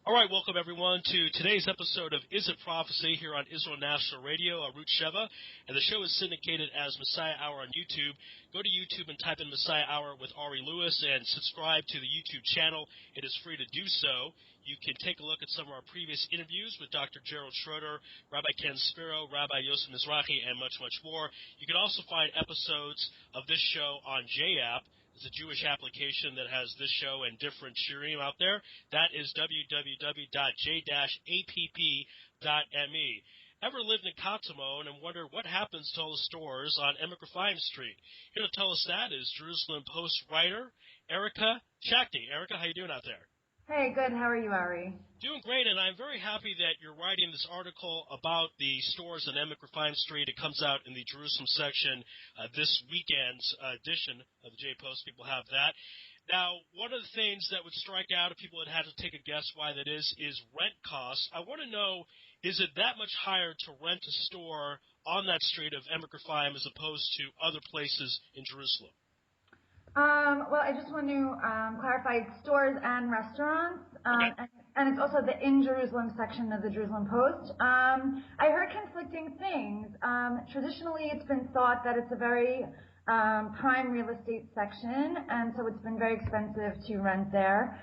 All right, welcome everyone to today's episode of Is It Prophecy here on Israel National Radio, Arut Sheva, and the show is syndicated as Messiah Hour on YouTube. Go to YouTube and type in Messiah Hour with Ari Louis and subscribe to the YouTube channel. It is free to do so. You can take a look at some of our previous interviews with Dr. Gerald Schroeder, Rabbi Ken Spiro, Rabbi Yosef Mizrahi, and much, much more. You can also find episodes of this show on JApp. It's a Jewish application that has this show and different shirim out there. That is www.j-app.me. Ever lived in Katamon and wondered what happens to all the stores on Emek Refaim Street? Here to tell us that is Jeruasalem Post writer Erica Schachne. Erica, how you doing out there? Hey, good. How are you, Ari? Doing great, and I'm very happy that you're writing this article about the stores on Emek Refaim Street. It comes out in the Jerusalem section this weekend's edition of the J Post. People have that. Now, one of the things that would strike out if people had to take a guess why that is rent costs. I want to know, is it that much higher to rent a store on that street of Emek Refaim as opposed to other places in Jerusalem? Well, I just want to clarify it's stores and restaurants, Okay. and it's also the in Jerusalem section of the Jerusalem Post. I heard conflicting things. Traditionally, it's been thought that it's a very prime real estate section, and so it's been very expensive to rent there.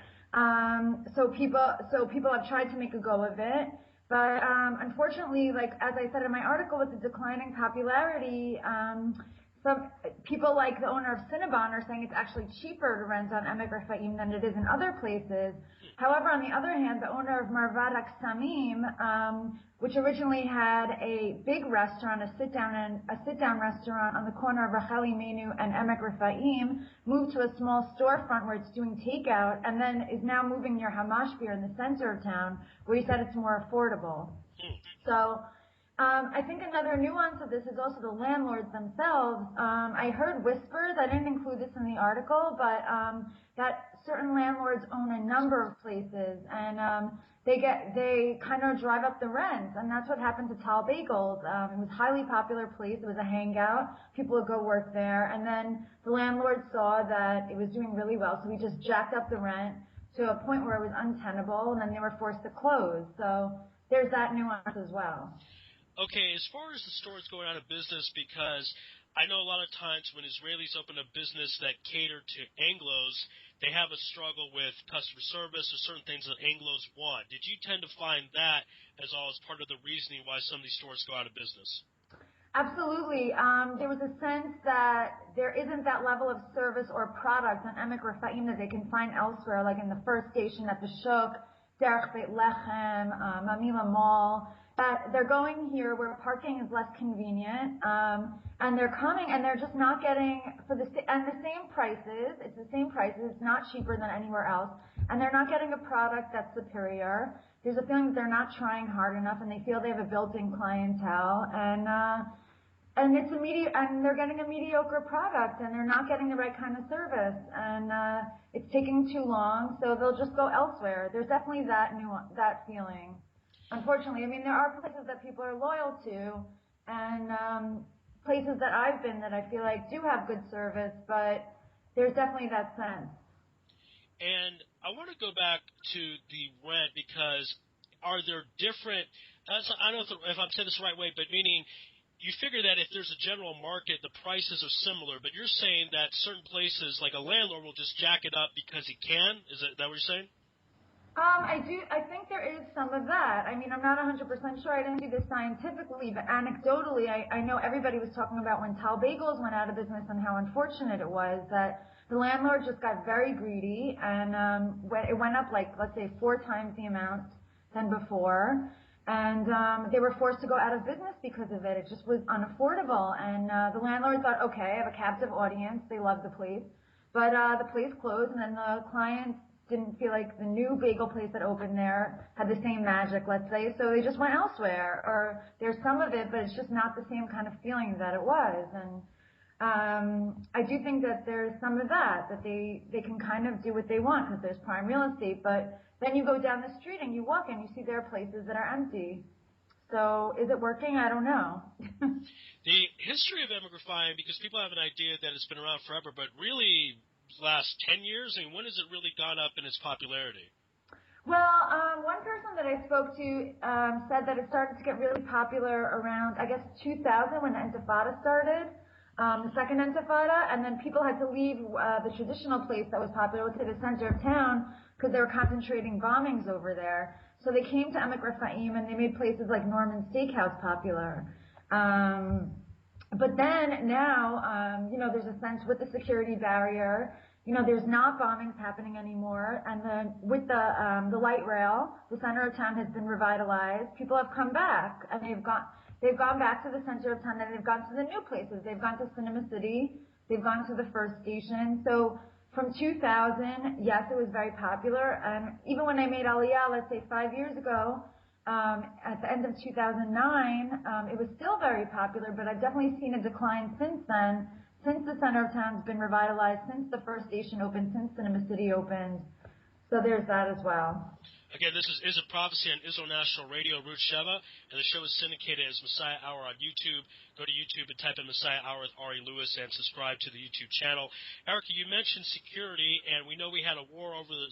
So people have tried to make a go of it. But unfortunately, like as I said in my article, with the declining popularity, some people like the owner of Cinnabon are saying it's actually cheaper to rent on Emek Refaim than it is in other places. However, on the other hand, the owner of Marvad Aksamim, which originally had a big restaurant, a sit-down restaurant on the corner of Rachel Imenu and Emek Refaim, moved to a small storefront where it's doing takeout, and then is now moving near Hamashpir in the center of town, where he said it's more affordable. So I think another nuance of this is also the landlords themselves. I heard whispers, I didn't include this in the article, but that certain landlords own a number of places, and they kind of drive up the rent, and that's what happened to Tal Bagels. It was a highly popular place, it was a hangout, people would go work there, and then the landlord saw that it was doing really well, so he just jacked up the rent to a point where it was untenable, and then they were forced to close. So there's that nuance as well. Okay, as far as the stores going out of business, because I know a lot of times when Israelis open a business that cater to Anglos, they have a struggle with customer service or certain things that Anglos want. Did you tend to find that as part of the reasoning why some of these stores go out of business? Absolutely. There was a sense that there isn't that level of service or product on Emek Refaim that they can find elsewhere, like in the first station at the Shuk, Derech Beit Lechem, Mamila Mall. That they're going here where parking is less convenient, and they're coming and they're just not getting the same prices. It's the same prices. It's not cheaper than anywhere else, and they're not getting a product that's superior. There's a feeling that they're not trying hard enough, and they feel they have a built-in clientele, and they're getting a mediocre product, and they're not getting the right kind of service, and it's taking too long, so they'll just go elsewhere. There's definitely that feeling. Unfortunately, I mean, there are places that people are loyal to, and places that I've been that I feel like do have good service, but there's definitely that sense. And I want to go back to the rent because are there different, I don't know if I'm saying this the right way, but meaning you figure that if there's a general market, the prices are similar, but you're saying that certain places, like a landlord, will just jack it up because he can? Is that what you're saying? I think there is some of that. I mean, I'm not 100% sure. I didn't do this scientifically, but anecdotally, I know everybody was talking about when Tal Bagels went out of business and how unfortunate it was that the landlord just got very greedy, and it went up like, let's say, 4 times the amount than before. And they were forced to go out of business because of it. It just was unaffordable. And the landlord thought, okay, I have a captive audience. They love the place. But the place closed, and then the clients didn't feel like the new bagel place that opened there had the same magic, let's say, so they just went elsewhere. Or there's some of it, but it's just not the same kind of feeling that it was. And I do think that there's some of that they can kind of do what they want because there's prime real estate, but then you go down the street and you walk and you see there are places that are empty. So is it working? I don't know. The history of Emek Refaim, because people have an idea that it's been around forever, but really last 10 years? I mean, when has it really gone up in its popularity? Well, one person that I spoke to said that it started to get really popular around, I guess, 2000 when the Intifada started, the second Intifada, and then people had to leave the traditional place that was popular, let's say the center of town, because they were concentrating bombings over there. So they came to Emek Refaim and they made places like Norman Steakhouse popular. But then now, there's a sense with the security barrier, there's not bombings happening anymore. And then with the light rail, the center of town has been revitalized. People have come back and they've gone back to the center of town and they've gone to the new places. They've gone to Cinema City. They've gone to the first station. So from 2000, yes, it was very popular. And even when I made Aliyah, let's say 5 years ago, at the end of 2009, it was still very popular, but I've definitely seen a decline since then, since the center of town's been revitalized, since the first station opened, since Cinema City opened. So there's that as well. Again, this is a Prophecy on Israel National Radio, Root Sheva, and the show is syndicated as Messiah Hour on YouTube. Go to YouTube and type in Messiah Hour with Ari Louis and subscribe to the YouTube channel. Erica, you mentioned security, and we know we had a war over the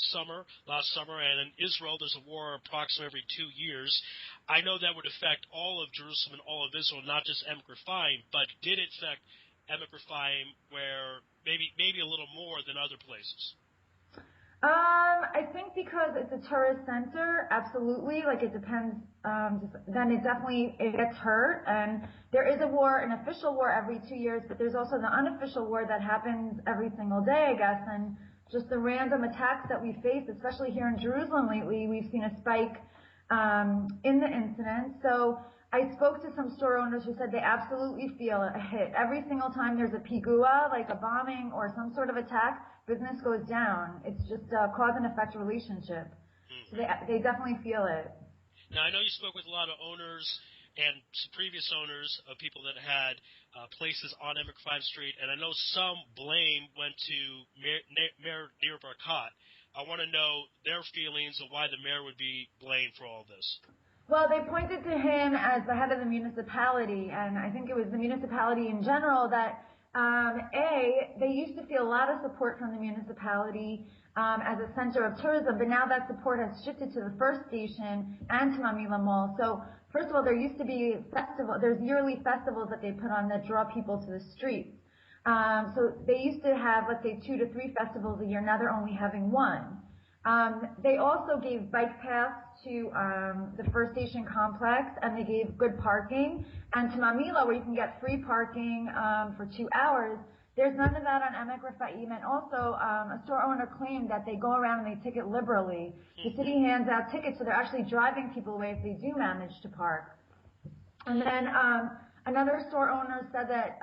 last summer, and in Israel there's a war approximately every 2 years. I know that would affect all of Jerusalem and all of Israel, not just Emek Refaim, but did it affect Emek Refaim where maybe a little more than other places? I think because it's a tourist center, absolutely. Like it depends. Then it gets hurt, and there is a war, an official war every 2 years, but there's also the unofficial war that happens every single day, I guess. And just the random attacks that we face, especially here in Jerusalem lately, we've seen a spike in the incidents. So I spoke to some store owners who said they absolutely feel a hit. Every single time there's a pigua, like a bombing or some sort of attack, business goes down. It's just a cause and effect relationship. So they definitely feel it. Now, I know you spoke with a lot of owners and some previous owners of people that had places on Emek Refaim Street, and I know some blame went to Mayor Nir Barkat. I want to know their feelings of why the mayor would be blamed for all this. Well, they pointed to him as the head of the municipality, and I think it was the municipality in general that, they used to feel a lot of support from the municipality as a center of tourism, but now that support has shifted to the first station and to Mamila Mall. So, first of all, there used to be there's yearly festivals that they put on that draw people to the streets. So they used to have, let's say, 2 to 3 festivals a year. Now they're only having 1. They also gave bike paths to the first station complex, and they gave good parking. And to Mamila, where you can get free parking for 2 hours, there's none of that on Emek Refaim. And also, a store owner claimed that they go around and they ticket liberally. The city hands out tickets, so they're actually driving people away if they do manage to park. And then another store owner said that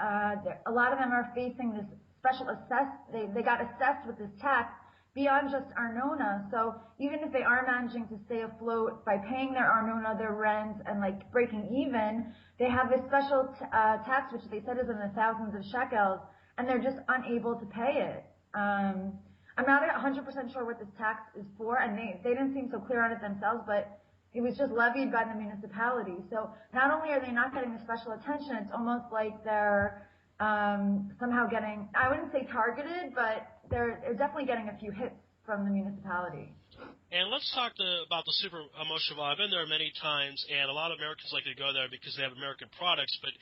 a lot of them are facing this special they got assessed with this tax beyond just Arnona. So even if they are managing to stay afloat by paying their Arnona, their rent, and like breaking even, they have this special tax, which they said is in the thousands of shekels, and they're just unable to pay it. I'm not 100% sure what this tax is for, and they didn't seem so clear on it themselves, but it was just levied by the municipality. So not only are they not getting the special attention, it's almost like they're somehow getting, I wouldn't say targeted, but they're definitely getting a few hits from the municipality. And let's talk about the Super Moshe. I've been there many times, and a lot of Americans like to go there because they have American products. But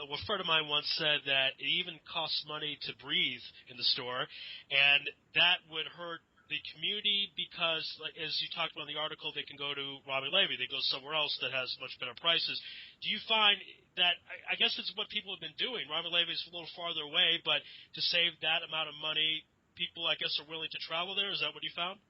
a friend of mine once said that it even costs money to breathe in the store, and that would hurt the community because, like, as you talked about in the article, they can go to Rami Levy. They go somewhere else that has much better prices. Do you find that, I guess it's what people have been doing. Rami Levy is a little farther away, but to save that amount of money, people, I guess, are willing to travel there. Is that what you found?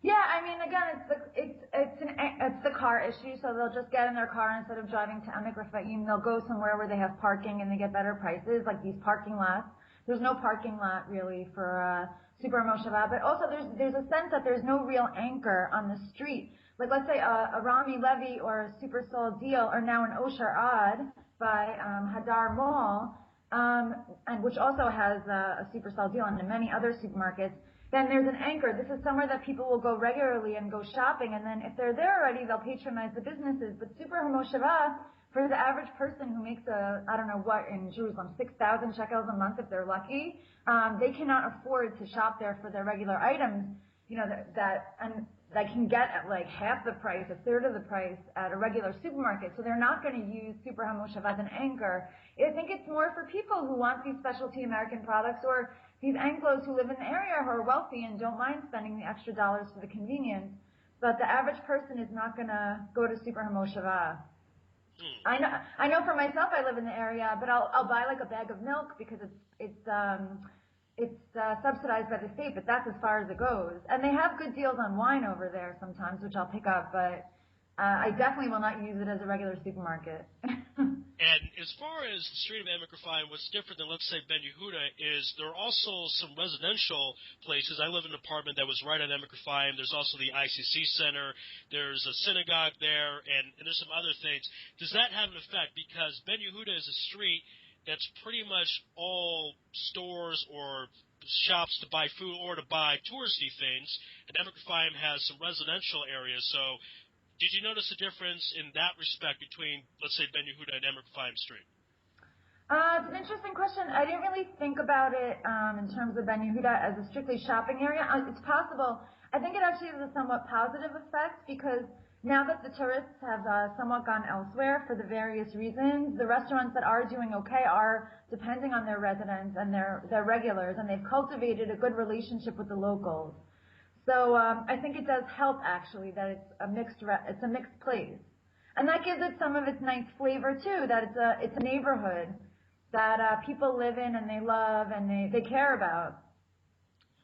Yeah, I mean, again, it's the car issue, so they'll just get in their car instead of driving to Emek Refaim. They'll go somewhere where they have parking and they get better prices, like these parking lots. There's no parking lot really for Super Mosheva, but also there's a sense that there's no real anchor on the street. Like, let's say a Rami Levy or a Super Sol Deal are now in Osher Ad by Hadar Mall, and which also has a Super Sol Deal and many other supermarkets. Then there's an anchor. This is somewhere that people will go regularly and go shopping, and then if they're there already, they'll patronize the businesses. But Super Mosheva, for the average person who makes I don't know what in Jerusalem, 6,000 shekels a month if they're lucky, they cannot afford to shop there for their regular items. You know, and that can get at like half the price, a third of the price at a regular supermarket. So they're not going to use Super HaMoshav as an anchor. I think it's more for people who want these specialty American products, or these Anglos who live in the area who are wealthy and don't mind spending the extra dollars for the convenience. But the average person is not going to go to Super HaMoshav. I know for myself, I live in the area, but I'll buy like a bag of milk because it's subsidized by the state, but that's as far as it goes. And they have good deals on wine over there sometimes, which I'll pick up, but I definitely will not use it as a regular supermarket. And as far as the street of Emek Refaim, what's different than, let's say, Ben Yehuda is there are also some residential places. I live in an apartment that was right on Emek Refaim. There's also the ICC Center. There's a synagogue there, and there's some other things. Does that have an effect? Because Ben Yehuda is a street that's pretty much all stores or shops to buy food or to buy touristy things, and Emek Refaim has some residential areas. So did you notice a difference in that respect between, let's say, Ben Yehuda and Emek Refaim Street? It's an interesting question. I didn't really think about it in terms of Ben Yehuda as a strictly shopping area. It's possible. I think it actually has a somewhat positive effect because now that the tourists have somewhat gone elsewhere for the various reasons, the restaurants that are doing okay are depending on their residents and their regulars, and they've cultivated a good relationship with the locals. So I think it does help actually that it's a mixed place, and that gives it some of its nice flavor too. That it's a neighborhood that people live in and they love and they care about.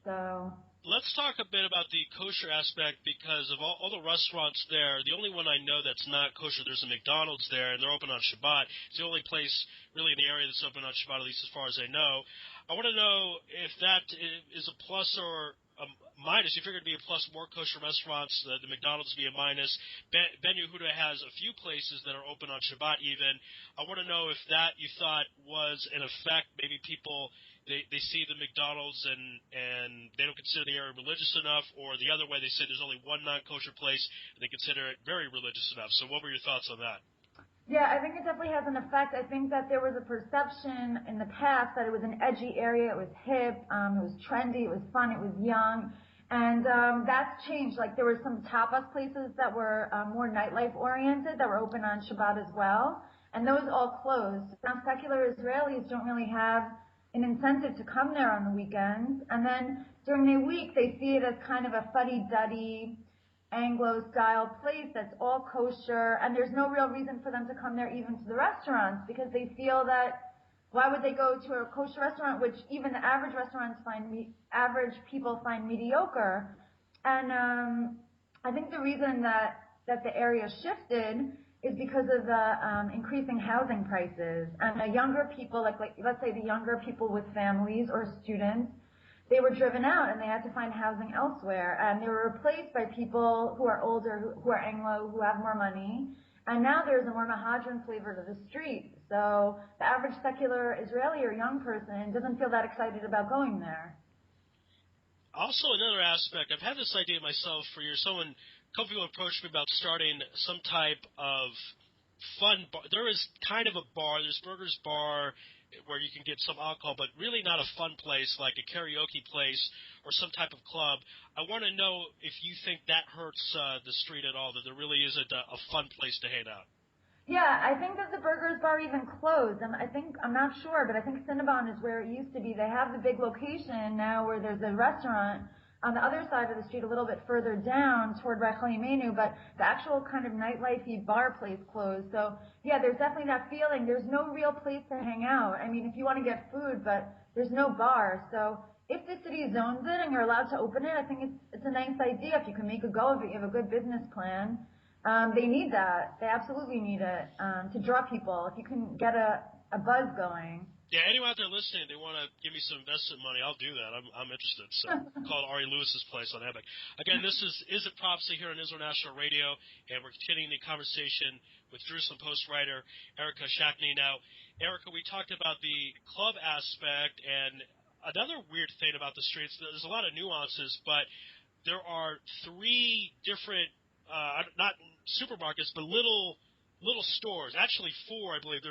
So let's talk a bit about the kosher aspect because of all the restaurants there. The only one I know that's not kosher, there's a McDonald's there, and they're open on Shabbat. It's the only place really in the area that's open on Shabbat, at least as far as I know. I want to know if that is a plus or a minus. You figure it'd be a plus, more kosher restaurants, the McDonald's would be a minus. Ben Yehuda has a few places that are open on Shabbat even. I want to know if that you thought was an effect. Maybe people, they see the McDonald's and they don't consider the area religious enough, or the other way, they say there's only one non-kosher place and they consider it very religious enough. So what were your thoughts on that? Yeah, I think it definitely has an effect. I think that there was a perception in the past that it was an edgy area, it was hip, it was trendy, it was fun, it was young, and that's changed. Like there were some tapas places that were more nightlife oriented that were open on Shabbat as well, and those all closed. Now secular Israelis don't really have an incentive to come there on the weekends, and then during the week they see it as kind of a fuddy-duddy Anglo-style place that's all kosher, and there's no real reason for them to come there even to the restaurants because they feel that why would they go to a kosher restaurant, which even the average average people find mediocre. And I think the reason that the area shifted is because of the increasing housing prices and the younger people, like let's say the younger people with families or students. They were driven out and they had to find housing elsewhere, and they were replaced by people who are older, who are Anglo, who have more money, and now there's a more Mahadran flavor to the street. So the average secular Israeli or young person doesn't feel that excited about going there. Also, another aspect, I've had this idea myself for years. A couple people approached me about starting some type of fun bar. There is kind of a bar, there's Burger's Bar, where you can get some alcohol, but really not a fun place like a karaoke place or some type of club. I want to know if you think that hurts the street at all, that there really isn't a fun place to hang out. Yeah, I think that the Burger's Bar even closed, and I'm not sure, but I think Cinnabon is where it used to be. They have the big location now where there's a restaurant on the other side of the street, a little bit further down toward Rechel Yemenu, but the actual kind of nightlife-y bar place closed. So, yeah, there's definitely that feeling. There's no real place to hang out. I mean, if you want to get food, but there's no bar. So if the city zones it and you're allowed to open it, I think it's a nice idea if you can make a go of it. You have a good business plan. They need that. They absolutely need it to draw people. If you can get a buzz going. Yeah, anyone out there listening, they want to give me some investment money, I'll do that. I'm interested. So call it Ari Louis's place on Emek. Again, this is It Prophecy here on Israel National Radio, and we're continuing the conversation with Jerusalem Post writer Erica Schachne. Now, Erica, we talked about the club aspect, and another weird thing about the streets, there's a lot of nuances, but there are three different, not supermarkets, but little stores. Actually, four, I believe.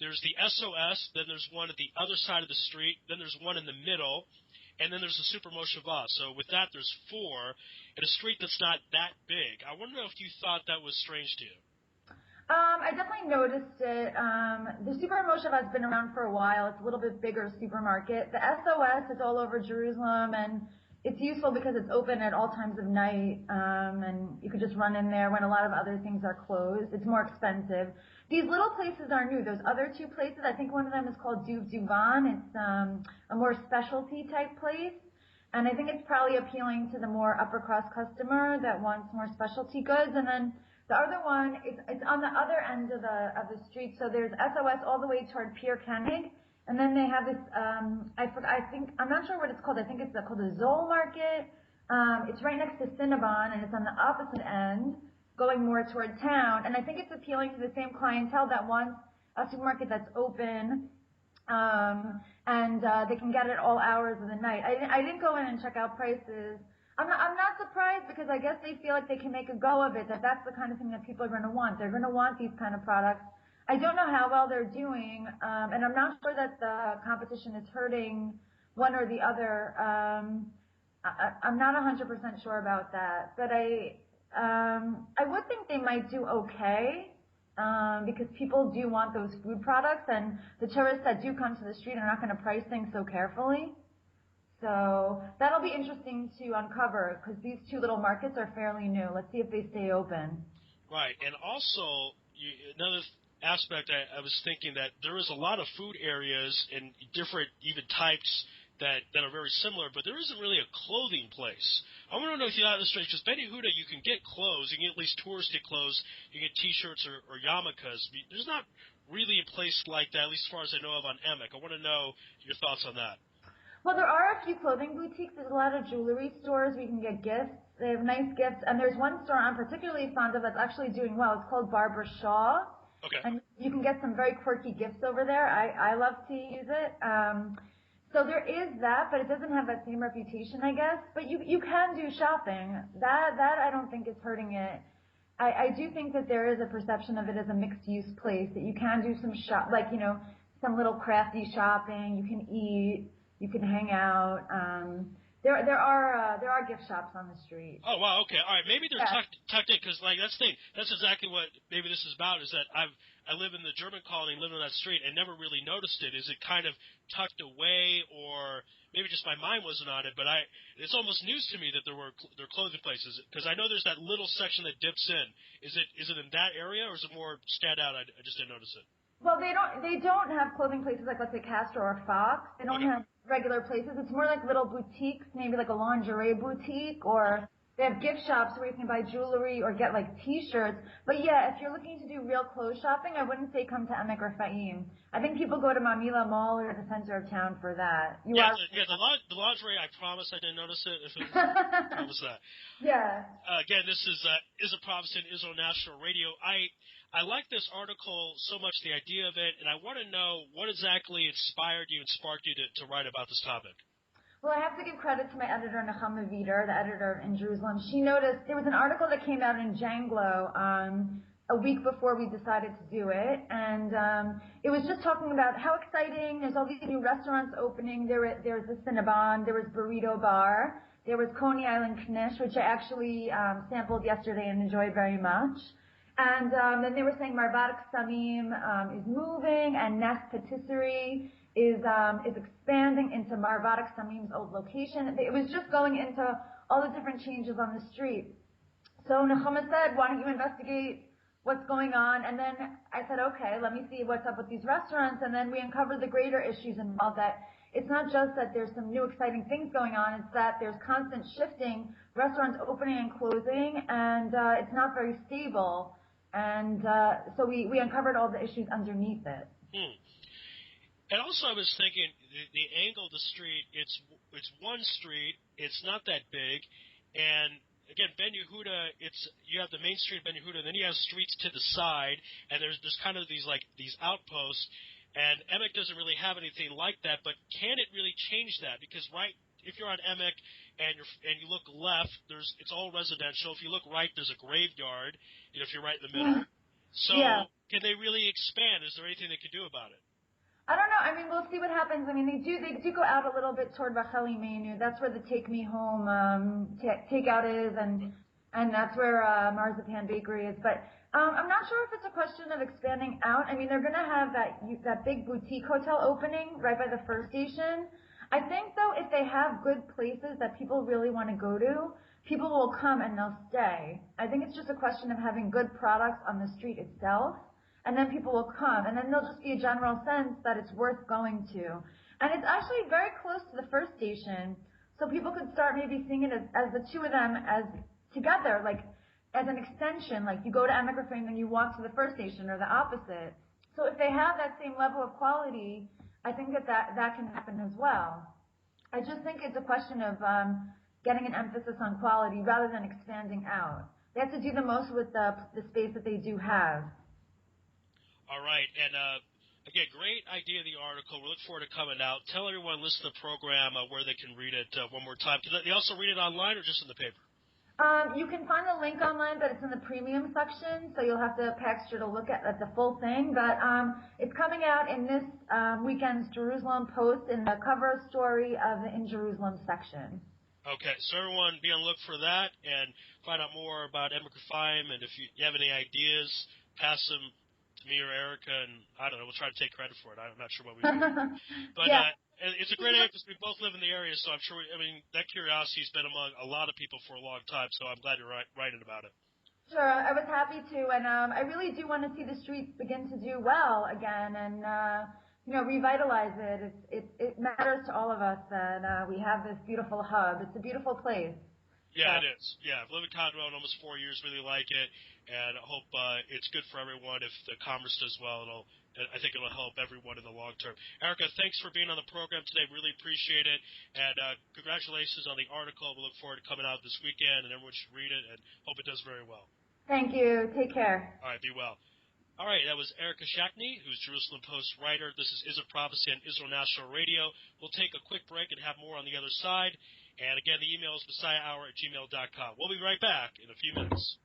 There's the SOS, then there's one at the other side of the street, then there's one in the middle, and then there's the Super Mosheva. So with that, there's 4 in a street that's not that big. I wonder if you thought that was strange to you. I definitely noticed it. The Super Mosheva has been around for a while. It's a little bit bigger supermarket. The SOS is all over Jerusalem, and it's useful because it's open at all times of night, and you could just run in there when a lot of other things are closed. It's more expensive. These little places are new. Those other 2 places, I think one of them is called Duvan. It's a more specialty type place, and I think it's probably appealing to the more upper class customer that wants more specialty goods. And then the other one, it's on the other end of the street. So there's SOS all the way toward Pier Koenig. And then they have this, I'm not sure what it's called. I think it's called the Zoll Market. It's right next to Cinnabon, and it's on the opposite end, going more toward town. And I think it's appealing to the same clientele that wants a supermarket that's open, and they can get it all hours of the night. I didn't go in and check out prices. I'm not surprised, because I guess they feel like they can make a go of it, that's the kind of thing that people are going to want. They're going to want these kind of products. I don't know how well they're doing, and I'm not sure that the competition is hurting one or the other. I'm not 100% sure about that, but I would think they might do okay, because people do want those food products, and the tourists that do come to the street are not going to price things so carefully. So that'll be interesting to uncover, because these 2 little markets are fairly new. Let's see if they stay open. Right, and also another aspect, I was thinking that there is a lot of food areas and different even types that are very similar, but there isn't really a clothing place. I want to know if you have this straight, because Ben Yehuda, you can get clothes, you can get at least touristy clothes, you can get T-shirts or yarmulkes. There's not really a place like that, at least as far as I know of on Emek. I want to know your thoughts on that. Well, there are a few clothing boutiques. There's a lot of jewelry stores where you can get gifts. They have nice gifts. And there's one store I'm particularly fond of that's actually doing well. It's called Barbara Shaw. Okay. And you can get some very quirky gifts over there. I love to use it. So there is that, but it doesn't have that same reputation, I guess. But you can do shopping. That I don't think is hurting it. I do think that there is a perception of it as a mixed-use place, that you can do some some little crafty shopping. You can eat. You can hang out. There are gift shops on the street. Oh wow, okay, all right. Maybe they're tucked in, because that's the thing. That's exactly what maybe this is about. Is that I live in the German colony, live on that street, and never really noticed it. Is it kind of tucked away, or maybe just my mind wasn't on it? But it's almost news to me that there are clothing places, because I know there's that little section that dips in. Is it in that area, or is it more stand out? I just didn't notice it. Well, they don't have clothing places like, let's say, Castro or Fox. They don't have regular places. It's more like little boutiques, maybe like a lingerie boutique, or they have gift shops where you can buy jewelry or get like T-shirts. But yeah, if you're looking to do real clothes shopping, I wouldn't say come to Emek Refaim. I think people go to Mamila Mall or the center of town for that. The lingerie, I promise I didn't notice it. If it was, I promise that. Yeah. Again, this is a Prophecy in Israel National Radio. I like this article so much, the idea of it, and I want to know what exactly inspired you and sparked you to write about this topic. Well, I have to give credit to my editor, Nechama Vider, the editor in Jerusalem. She noticed there was an article that came out in Janglo a week before we decided to do it, and it was just talking about how exciting. There's all these new restaurants opening. There was the Cinnabon, there was Burrito Bar, there was Coney Island Knish, which I actually sampled yesterday and enjoyed very much. And then they were saying Marvatic Samim is moving, and Nest Patisserie is expanding into Marvatic Samim's old location. It was just going into all the different changes on the street. So Nechama said, why don't you investigate what's going on? And then I said, okay, let me see what's up with these restaurants. And then we uncovered the greater issues involved, that it's not just that there's some new exciting things going on, it's that there's constant shifting, restaurants opening and closing, and it's not very stable. And so we uncovered all the issues underneath it. And also I was thinking, the angle of the street, it's one street, it's not that big, and again, Ben Yehuda, you have the main street of Ben Yehuda, and then you have streets to the side, and there's kind of these outposts, and Emek doesn't really have anything like that, but can it really change that? Because if you're on Emek and you look left, it's all residential. If you look right, there's a graveyard, if you're right in the middle. So can they really expand? Is there anything they could do about it? I don't know. I mean, we'll see what happens. I mean, they do go out a little bit toward Rachel Imenu. That's where the Take Me Home takeout is, and that's where Marzipan Bakery is. But I'm not sure if it's a question of expanding out. I mean, they're going to have that big boutique hotel opening right by the first station. I think, though, if they have good places that people really want to go to, people will come and they'll stay. I think it's just a question of having good products on the street itself. And then people will come, and then there'll just be a general sense that it's worth going to. And it's actually very close to the first station, so people could start maybe seeing it as the two of them as together, like as an extension. Like you go to Emek Refaim, then you walk to the first station, or the opposite. So if they have that same level of quality, I think that can happen as well. I just think it's a question of getting an emphasis on quality rather than expanding out. They have to do the most with the space that they do have. All right, and again, great idea of the article. We look forward to coming out. Tell everyone, listen to the program, where they can read it one more time. Can they also read it online or just in the paper? You can find the link online, but it's in the premium section, so you'll have to pay extra to look at the full thing. But it's coming out in this weekend's Jerusalem Post in the cover story of the In Jerusalem section. Okay, so everyone be on the look for that and find out more about Emek Refaim, and if you have any ideas, pass them to me or Erica, and I don't know, we'll try to take credit for it. I'm not sure what we do. But yeah. It's a great idea because we both live in the area, so I'm sure, that curiosity's been among a lot of people for a long time, so I'm glad you're writing about it. Sure, I was happy to, and I really do want to see the streets begin to do well again and, revitalize it. It matters to all of us that we have this beautiful hub. It's a beautiful place. Yeah, it is. Yeah, I've lived in Conroe in almost 4 years, really like it, and I hope it's good for everyone. If the commerce does well, I think it'll help everyone in the long term. Erica, thanks for being on the program today. Really appreciate it, and congratulations on the article. We look forward to coming out this weekend, and everyone should read it, and hope it does very well. Thank you. Take care. All right, be well. All right, that was Erica Schachne, who's Jerusalem Post writer. This is a Prophecy on Israel National Radio. We'll take a quick break and have more on the other side. And again, the email is messiahhour@gmail.com. We'll be right back in a few minutes.